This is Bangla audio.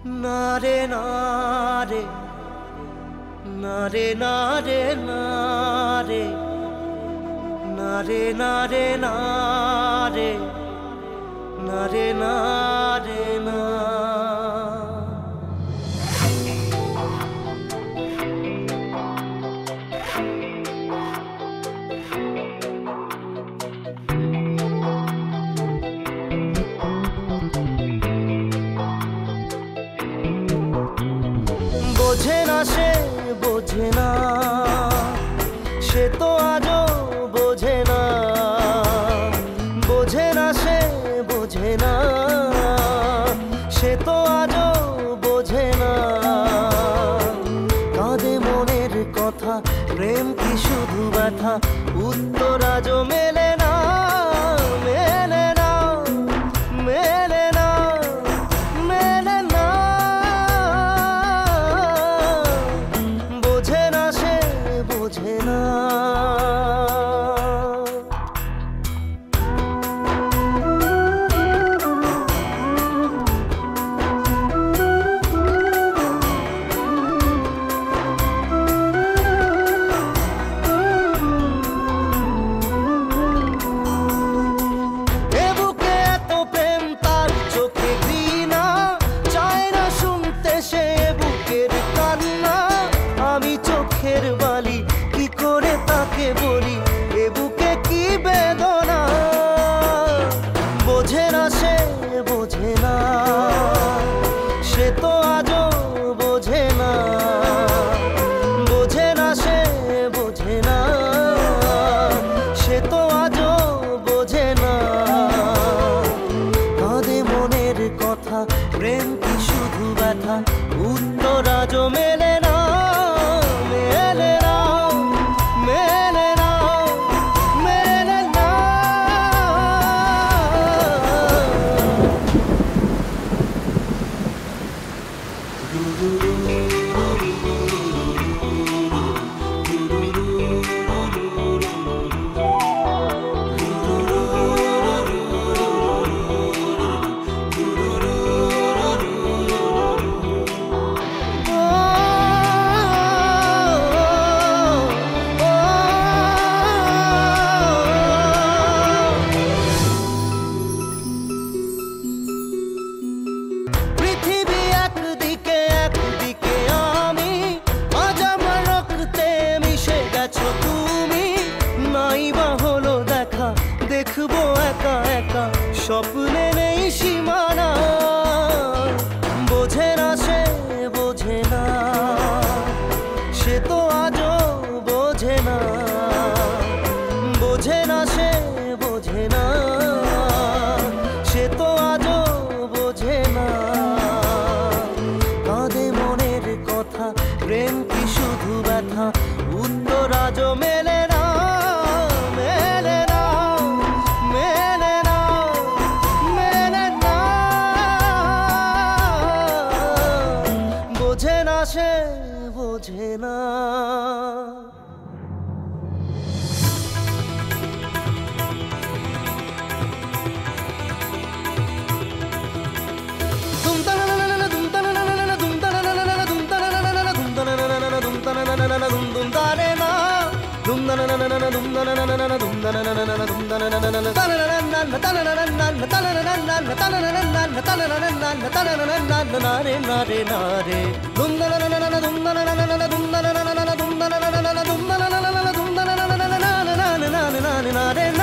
নারে নারে নারে নারে নারে নারে নারে নারে নারে নারে না বোঝে না সে বোঝে না সে তো আজও বোঝে না বোঝে না সে বোঝে না সে তো আজও বোঝে না কাঁদে মনের কথা প্রেম কি শুধু ব্যথা উত্তর আজও মেলে না মেলে না মেলে না মেলে না বোঝে না সে বোঝে না বালি কি করে তাকে বলি এ বুকে কি বেদনা বোঝে না সে বোঝে না সে তো আজও বোঝে না বোঝে না সে বোঝে না সে তো আজও বোঝে না কাঁদে মনের কথা প্রেম কি শুধু ব্যথা উত্তর আজও মেলে না দেখবো একা একা স্বপ্নে নেই সীমানা বোঝে না সে বোঝে না সে তো আজও বোঝে না বোঝে না সে বোঝে না সে তো আজও বোঝে না কাঁদে মনের কথা প্রেম কি শুধু ব্যথা উত্তর আজও মেলে না বোঝে না সে বোঝে না নারে